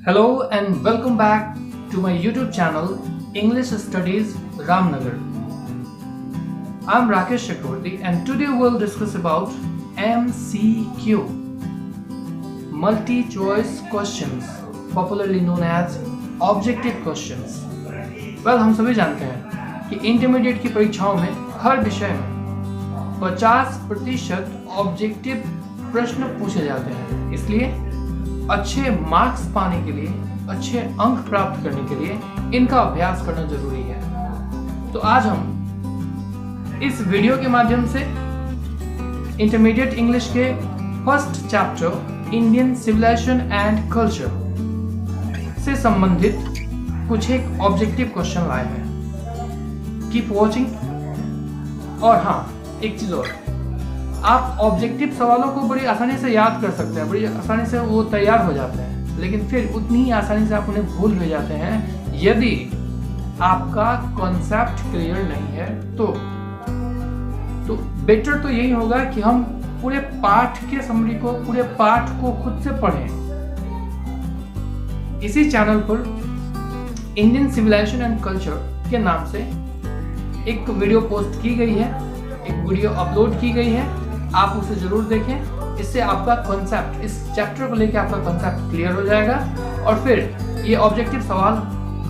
Hello and welcome back to my YouTube channel English Studies Ramnagar. I'm Rakesh Chakraborty and today we'll discuss about MCQ, Multi Choice Questions, popularly known as Objective Questions. हम सभी जानते हैं कि intermediate की परीक्षाओं में हर विषय में 50% ऑब्जेक्टिव प्रश्न पूछे जाते हैं। इसलिए अच्छे मार्क्स पाने के लिए, अच्छे अंक प्राप्त करने के लिए इनका अभ्यास करना जरूरी है। तो आज हम इस वीडियो के माध्यम से इंटरमीडिएट इंग्लिश के first chapter Indian civilisation and culture से संबंधित कुछ एक ऑब्जेक्टिव क्वेश्चन लाए हैं। Keep watching. और हाँ, एक चीज और, आप ऑब्जेक्टिव सवालों को बड़ी आसानी से याद कर सकते हैं, बड़ी आसानी से वो तैयार हो जाते हैं, लेकिन फिर उतनी ही आसानी से आप उन्हें भूल भी जाते हैं यदि आपका कॉन्सेप्ट क्लियर नहीं है। तो बेटर तो यही होगा कि हम पूरे पाठ के समरी को, पूरे पाठ को खुद से पढ़ें। इसी चैनल पर इंडियन सिविलाइजेशन एंड कल्चर के नाम से एक वीडियो पोस्ट की गई है, एक वीडियो अपलोड की गई है, आप उसे जरूर देखें। इससे आपका कॉन्सेप्ट, इस चैप्टर को लेकर आपका कॉन्सेप्ट क्लियर हो जाएगा और फिर ये ऑब्जेक्टिव सवाल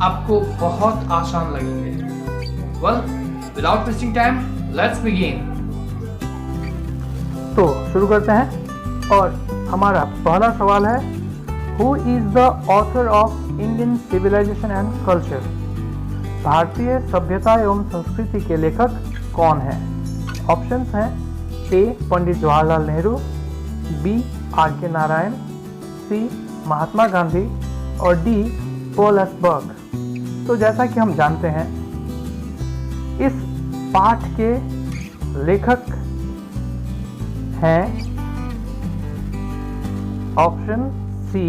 आपको बहुत आसान लगेंगे। Well, without wasting time, let's begin. तो शुरू करते हैं और हमारा पहला सवाल है, who is the author of Indian civilisation and culture? भारतीय सभ्यता एवं संस्कृति के लेखक कौन है? ऑप्शंस हैं ए पंडित जवाहरलाल नेहरू, बी आर के नारायण, सी महात्मा गांधी और डी पॉल एस बर्ग। तो जैसा कि हम जानते हैं, इस पाठ के लेखक हैं ऑप्शन सी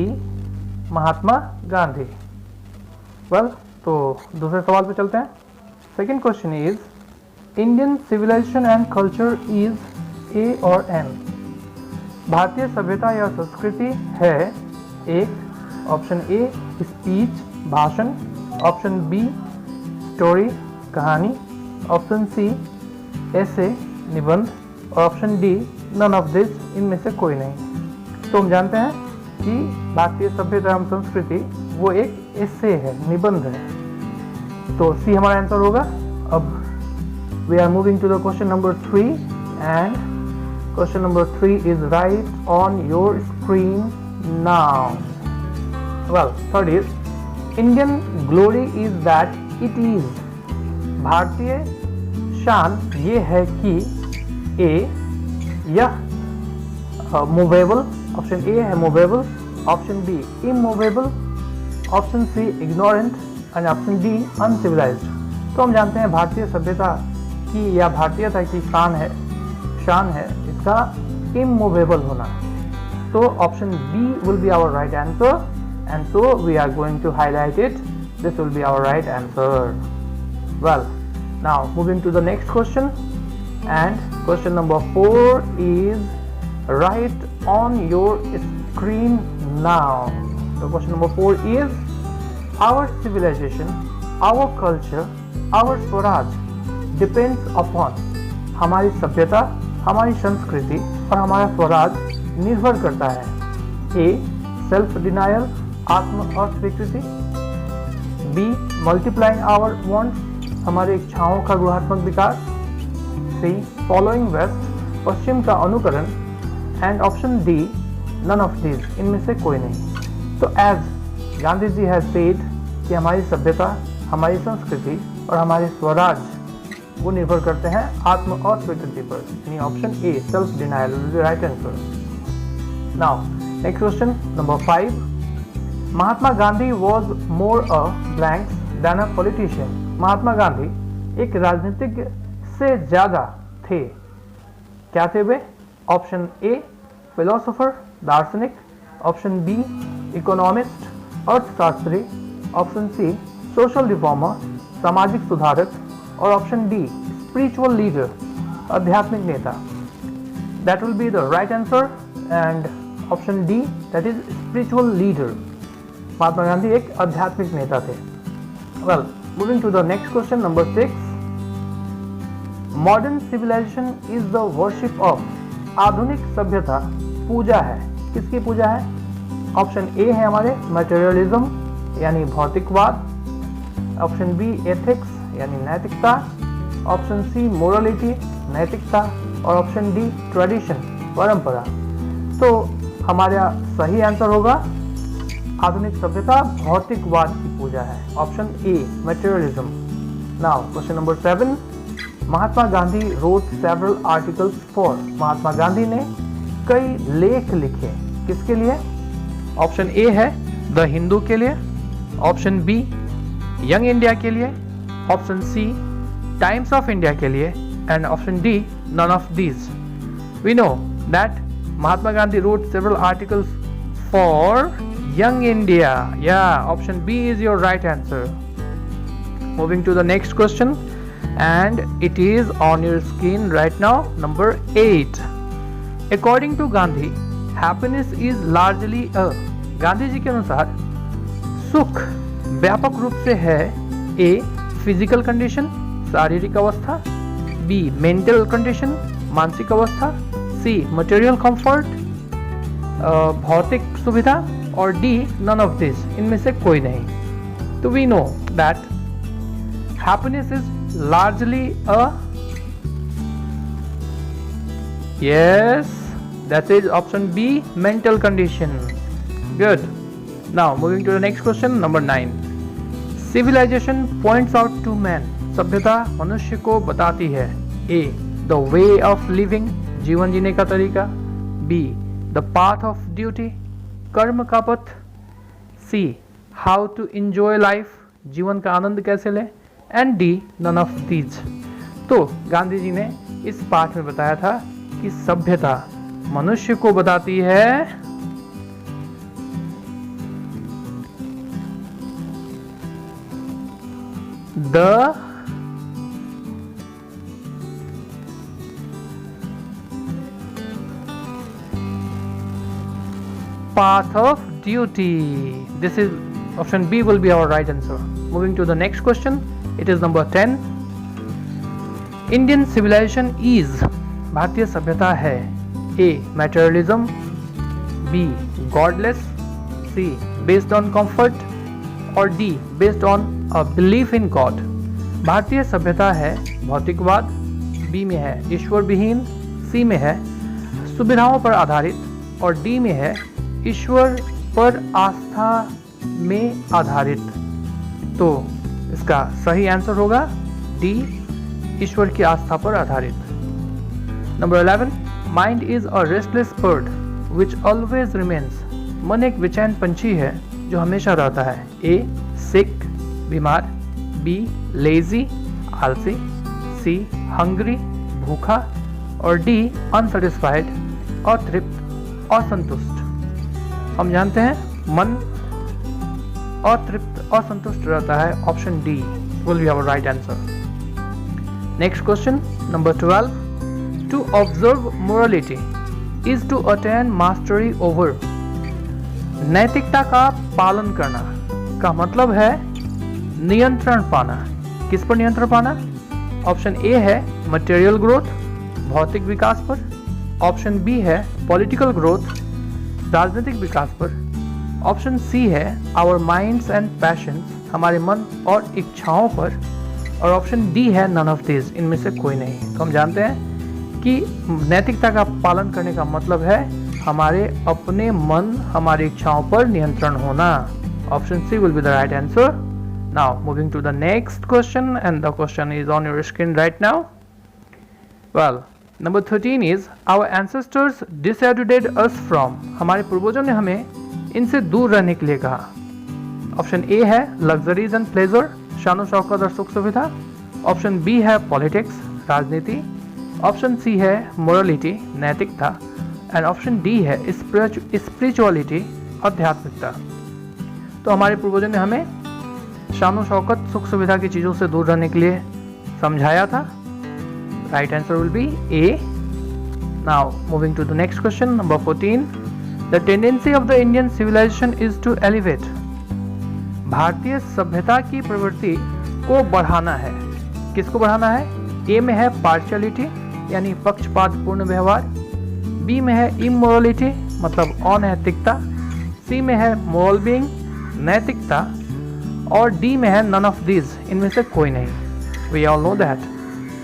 महात्मा गांधी। तो दूसरे सवाल पे चलते हैं। Second question is, Indian civilisation and culture is a और एन? भारतीय सभ्यता या संस्कृति है एक, ऑप्शन ए स्पीच भाषण, ऑप्शन बी स्टोरी कहानी, ऑप्शन सी ऐसे निबंध और option D none of this, इनमें से कोई नहीं। तो हम जानते हैं कि भारतीय सभ्यता एवं संस्कृति वो एक ऐसे है, निबंध है। तो सी हमारा आंसर होगा। अब we are moving to the question number 3 and question number 3 is right on your screen now. Third is, Indian glory is that it is. भारतीय शान ये है कि ए यह मूवेबल, ऑप्शन ए है movable, option B immovable, option C ignorant and option D uncivilised. तो हम जानते हैं भारतीय सभ्यता की या भारतीयता की शान है इसका इमूवेबल होना। तो option B will be our right answer and so we are going to highlight it. This will be our right answer. Well, now moving to the next question and question number 4 is right on your screen now. So question number 4 is, our civilization, our culture, our Swaraj depends upon. हमारी सभ्यता, हमारी संस्कृति और हमारा स्वराज निर्भर करता है ए self denial, आत्म अस्वीकृति, बी मल्टीप्लाइंग आवर वांट्स, हमारे इच्छाओं का गुणात्मक विकास, सी फॉलोइंग वेस्ट, पश्चिम का अनुकरण and option D none of this, इनमें से कोई नहीं। तो as Gandhi ji has said कि हमारी सभ्यता, हमारी संस्कृति और हमारे स्वराज वो निर्भर करते हैं आत्म अस्वीकृति पर, यानी option A self denial will be right answer. Now next question number 5, Mahatma Gandhi was more a blank than a politician. Mahatma Gandhi एक राजनीतिज्ञ से ज्यादा थे, क्या थे वे? ऑप्शन ए फिलोसोफर दार्शनिक, ऑप्शन बी इकोनॉमिस्ट अर्थशास्त्री, ऑप्शन सी सोशल रिफॉर्मर सामाजिक सुधारक और ऑप्शन डी स्पिरिचुअल लीडर आध्यात्मिक नेता। That will be the right answer and option D, that is spiritual leader. महात्मा गांधी एक आध्यात्मिक नेता थे। Well, moving to the next question number 6। Modern civilisation is the worship of. आधुनिक सभ्यता पूजा है, किसकी पूजा है? ऑप्शन ए है हमारे मटेरियलिज्म यानी भौतिकवाद, ऑप्शन बी एथिक्स यानी नैतिकता, ऑप्शन सी मोरलिटी नैतिकता, और ऑप्शन डी ट्रेडिशन परंपरा। तो हमारा सही आंसर होगा आधुनिक सभ्यता भौतिकवाद की पूजा है, option A materialism. Now question number 7। Mahatma Gandhi wrote several articles for. Mahatma Gandhi ने कई लेख लिखे, किसके लिए? ऑप्शन ए है द हिंदू के लिए, ऑप्शन बी यंग इंडिया के लिए, option C Times of India के लिए, and option D none of these. We know that Mahatma Gandhi wrote several articles for Young India. या option B is your right answer. Moving to the next question and it is on your screen right now. Number 8. According to Gandhi, happiness is largely a। Gandhi ji के अनुसार सुख व्यापक रूप से है a physical condition शारीरिक अवस्था, बी मेंटल कंडीशन मानसिक अवस्था, सी मटेरियल कंफर्ट भौतिक सुविधा, और डी नन ऑफ दिस, इनमें से कोई नहीं। तो we know that happiness is largely a yes, that is option B mental condition. Good. Now moving to the next question number 9. Civilization points out to man। सभ्यता मनुष्य को बताती है A the way of living जीवन जीने का तरीका, B the path of duty कर्म का पथ, C how to enjoy life जीवन का आनंद कैसे लें, and D none of these. तो गांधी जी ने इस पाठ में बताया था कि सभ्यता मनुष्य को बताती है the path of duty. This is option B will be our right answer. Moving to the next question, it is number 10. Indian civilization is। भारतीय सभ्यता है A materialism, B godless, C based on comfort, और D based on a belief in God। भारतीय सभ्यता है भौतिकवाद, B में है ईश्वर विहीन, C में है सुविधाओं पर आधारित, और D में है ईश्वर पर आस्था में आधारित। तो इसका सही आंसर होगा डी ईश्वर की आस्था पर आधारित। Number 11। Mind is a restless bird which always remains. मन एक बेचैन पंछी है जो हमेशा रहता है। ए सिक बीमार, बी लेजी आलसी, सी हंग्री भूखा, और डी अनसेटिस्फाइड अतृप्त असंतुष्ट। हम जानते हैं मन अतृप्त असंतुष्ट रहता है, option D will be our right answer. Next question number 12। To observe morality is to attain mastery over. नैतिकता का पालन करना का मतलब है नियंत्रण पाना। किस पर नियंत्रण पाना? ऑप्शन ए है मटेरियल ग्रोथ भौतिक विकास पर, ऑप्शन बी है पॉलिटिकल ग्रोथ राजनीतिक विकास पर, ऑप्शन सी है आवर माइंड्स एंड पैशंस हमारे मन और इच्छाओं पर, और ऑप्शन डी है नन ऑफ दिस, इनमें से कोई नहीं। तो हम जानते हैं कि नैतिकता का पालन करने का मतलब है हमारे अपने मन हमारी इच्छाओं पर नियंत्रण होना। Option C will be the right answer. Now moving to the next question and the question is on your screen right now. Well, number 13 is our ancestors diseducated us from. हमारे पूर्वजों ने हमें इनसे दूर रहने के लिए कहा। ऑप्शन ए है लग्जरीज एंड प्लेजर शानो शौकत और सुख सुविधा, ऑप्शन बी है पॉलिटिक्स राजनीति, ऑप्शन सी है मोरलिटी नैतिकता, एंड ऑप्शन डी है स्पिरिचुअलिटी आध्यात्मिकता। तो हमारे पूर्वजों ने हमें शानो शौकत सुख सुविधा की चीज़ों से दूर रहने के लिए समझाया था। Right answer will be A. Now moving to the next question number 14। The tendency of the Indian civilization is to elevate। भारतीय सभ्यता की प्रवृत्ति को बढ़ाना है। किसको बढ़ाना है? ए में है पार्शियलिटी यानी पक्षपातपूर्ण व्यवहार, बी में है इमोरलिटी मतलब अनैतिकता, सी में है मोरल बीइंग नैतिकता और डी में है नन ऑफ दीज, इनमें से कोई नहीं। We all know that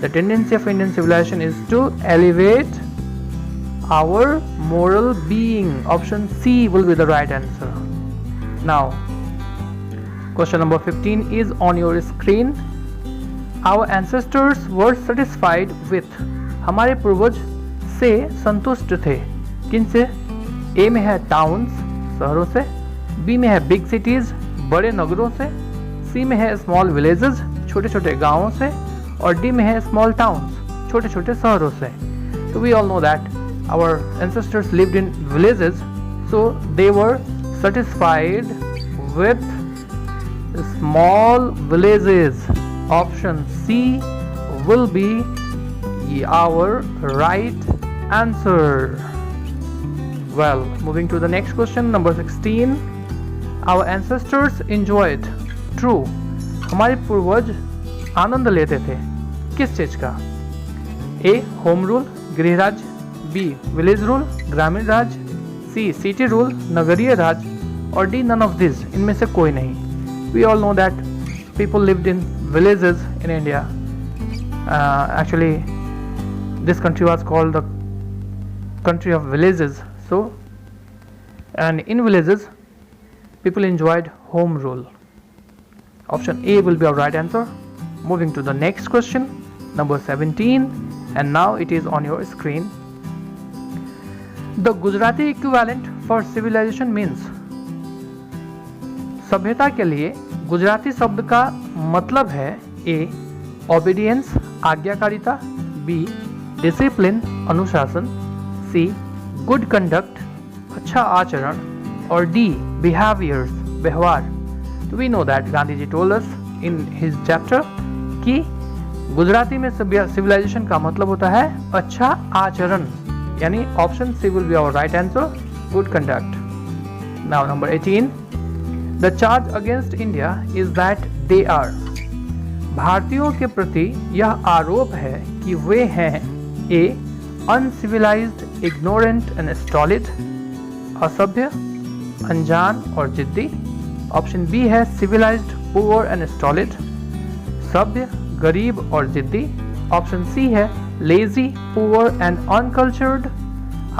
the tendency of Indian civilisation is to elevate our moral being. Option C will be the right answer. Now, question number 15 is on your screen. Our ancestors were satisfied with. हमारे पूर्वज से संतुष्ट थे। किन से? A में है towns शहरों से, B में है बिग सिटीज बड़े नगरों से, C में है स्मॉल विलेजेस छोटे छोटे गांवों से और D में है स्मॉल टाउन्स छोटे छोटे शहरों से। So we all know that our ancestors lived in villages, so they were satisfied with small villages. Option C will be our right answer. Well, moving to the next question, number 16. Our ancestors enjoyed. True. हमारे पूर्वज आनंद लेते थे किस चीज का? A home rule गृह राज्य, B village rule ग्रामीण राज, सी सिटी रूल नगरीय राज और डी नन ऑफ दिस, इनमें से कोई नहीं। We all know that people lived in villages in India. Actually this country was called the country of villages. So and in villages people enjoyed home rule. Option A will be our right answer. Moving to the next question, number 17, and now it is on your screen. The Gujarati equivalent for civilization means. सभ्यता के लिए गुजराती शब्द का मतलब है A obedience आज्ञाकारिता, B discipline अनुशासन, C good conduct अच्छा आचरण और D behaviors व्यवहार। तो we know that Gandhi ji told us in his chapter कि गुजराती में सिविलाइजेशन का मतलब होता है अच्छा आचरण, यानी option C will be our right answer good conduct. Now number 18, the charge against India is that they are. भारतीयों के प्रति यह आरोप है कि वे हैं A uncivilised ignorant and stolid असभ्य अनजान और जिद्दी, ऑप्शन बी है सिविलाइज्ड पुअर एंड स्टॉलिड सभ्य गरीब और जिद्दी, ऑप्शन सी है लेजी पुअर एंड अनकल्चर्ड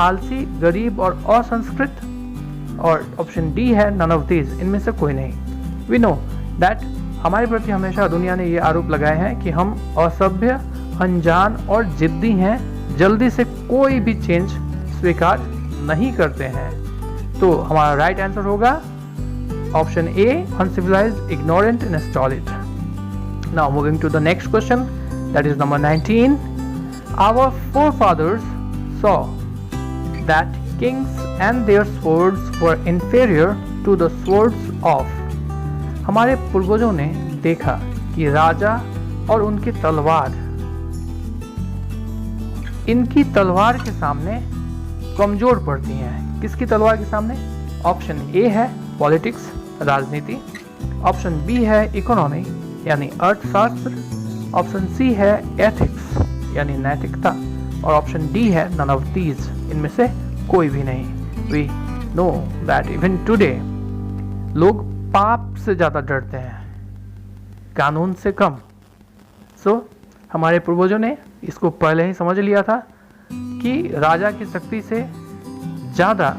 आलसी गरीब और असंस्कृत और ऑप्शन डी है नन ऑफ दीज, इनमें से कोई नहीं। वी नो दैट हमारे प्रति हमेशा दुनिया ने ये आरोप लगाए हैं कि हम असभ्य अनजान और जिद्दी हैं, जल्दी से कोई भी चेंज स्वीकार नहीं करते हैं। तो हमारा राइट आंसर होगा option A uncivilised ignorant and stolid. Now moving to the next question, that is number 19. Our forefathers saw that kings and their swords were inferior to the swords of. हमारे पूर्वजों ने देखा कि राजा और उनकी तलवार इनकी तलवार के सामने कमजोर पड़ती हैं। किसकी तलवार के सामने? ऑप्शन ए है पॉलिटिक्स राजनीति, ऑप्शन बी है इकोनॉमी यानी अर्थशास्त्र, ऑप्शन सी है एथिक्स यानी नैतिकता और ऑप्शन डी है नन ऑफ दीज, इनमें से कोई भी नहीं। We know that even today लोग पाप से ज़्यादा डरते हैं, कानून से कम। सो हमारे पूर्वजों ने इसको पहले ही समझ लिया था कि राजा की शक्ति से ज़्यादा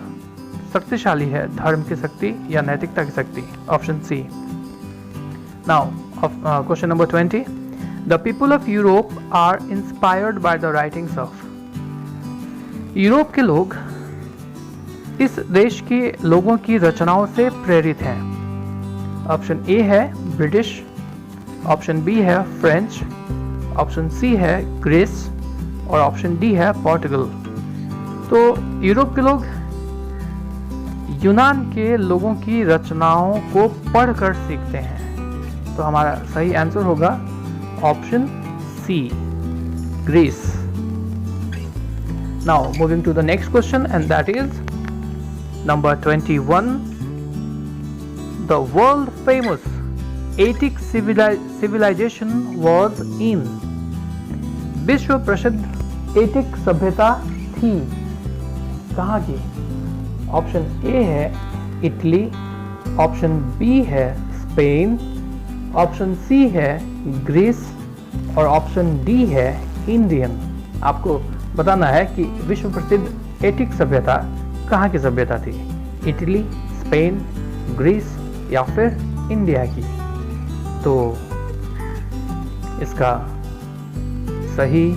शक्तिशाली है धर्म की शक्ति या नैतिकता की शक्ति, option C. Now question number 20. The people of Europe are inspired by the writings of. Europe के लोग इस देश के लोगों की रचनाओं से प्रेरित हैं। ऑप्शन ए है ब्रिटिश, ऑप्शन बी है फ्रेंच, ऑप्शन सी है ग्रीस और ऑप्शन डी है पोर्टुगल। तो यूरोप के लोग यूनान के लोगों की रचनाओं को पढ़कर सीखते हैं। तो हमारा सही आंसर होगा option C Greece. Now moving to the next question and that is number 21. the world famous Attic civilization was in? विश्व प्रसिद्ध एटिक सभ्यता थी कहाँ की? ऑप्शन ए है इटली, ऑप्शन बी है स्पेन, ऑप्शन सी है ग्रीस और ऑप्शन डी है इंडियन। आपको बताना है कि विश्व प्रसिद्ध एटिक सभ्यता कहाँ की सभ्यता थी, इटली, स्पेन, ग्रीस या फिर इंडिया की। तो इसका सही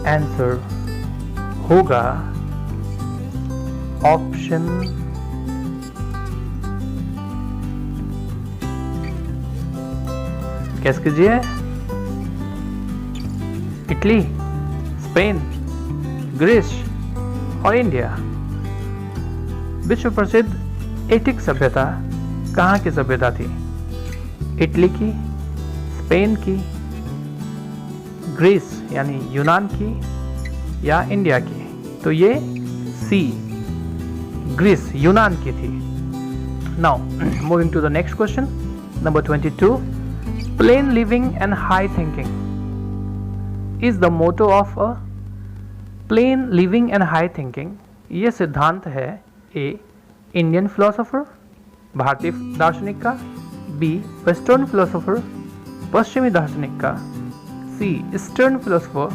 आंसर होगा ऑप्शन कैस कीजिए, इटली, स्पेन, ग्रीस और इंडिया। विश्व प्रसिद्ध एटिक सभ्यता कहाँ की सभ्यता थी, इटली की, स्पेन की, ग्रीस यानी यूनान की या इंडिया की? तो ये सी ग्रीस यूनान की थी। Now moving to the next question number 22, plain living and high thinking is the motto of a plain living and high thinking. ये सिद्धांत है ए इंडियन फिलोसोफर भारतीय दार्शनिक का, बी वेस्टर्न फिलोसोफर पश्चिमी दार्शनिक का, सी ईस्टर्न फिलोसोफर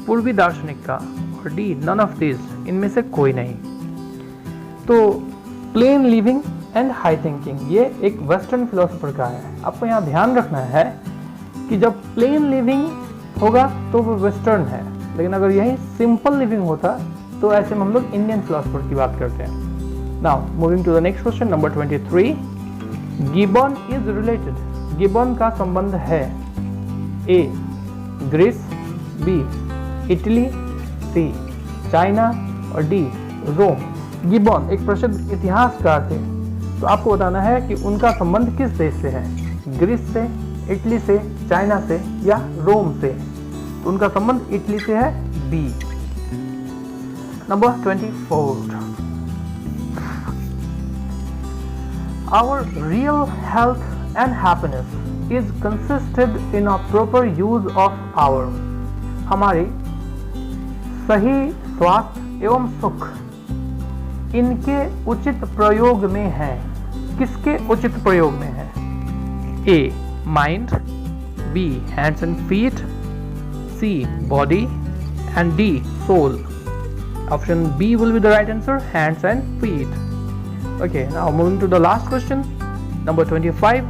पूर्वी दार्शनिक का और डी नन ऑफ दिस इनमें से कोई नहीं। तो plane living and high thinking ये एक वेस्टर्न फिलोसोफर का है। आपको यहाँ ध्यान रखना है कि जब प्लेन लिविंग होगा तो वो वेस्टर्न है, लेकिन अगर यही सिंपल लिविंग होता तो ऐसे में हम लोग इंडियन फिलोसोफर की बात करते हैं। Now moving to the next question number 23, Gibbon is related. Gibbon का संबंध है A Greece, B Italy, C China और डी रोम। गिबन एक प्रसिद्ध इतिहासकार थे, तो आपको बताना है कि उनका संबंध किस देश से है, ग्रीस से, इटली से, चाइना से या रोम से? तो उनका संबंध इटली से है, B. Number 24, our real health and happiness is consisted in a proper use of our। हमारी सही स्वास्थ्य एवं सुख इनके उचित प्रयोग में है। किसके उचित प्रयोग में है? A mind, B hands and feet, C body and D soul. Option B will be the right answer, hands and feet. Okay, now moving to the last question, number 25.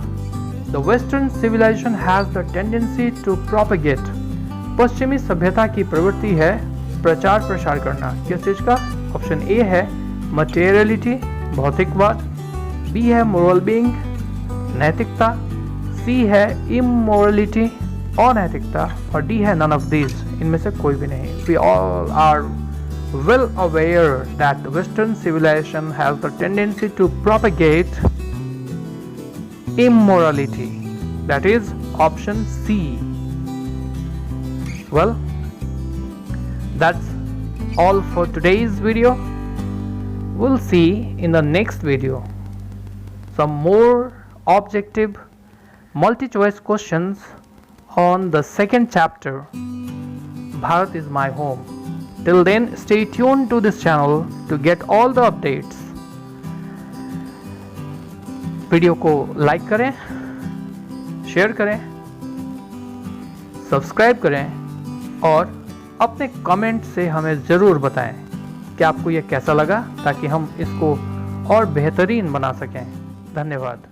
The Western civilization has the tendency to propagate। पश्चिमी सभ्यता की प्रवृत्ति है प्रचार प्रसार करना। किस चीज का? ऑप्शन ए है मटेरियलिटी भौतिकवाद, बी है मोरल बीइंग नैतिकता, सी है इमोरलिटी अनैतिकता और डी है नन ऑफ दिस इनमें से कोई भी नहीं। We all are well aware that the Western civilization has the tendency to propagate immorality. That is option C. Well, that's all for today's video. We'll see in the next video some more objective multi-choice questions on the second chapter, Bharat is my home. Till then, stay tuned to this channel to get all the updates. Video को like करें, share करें, subscribe करें और अपने comment से हमें ज़रूर बताएं कि आपको यह कैसा लगा, ताकि हम इसको और बेहतरीन बना सकें। धन्यवाद।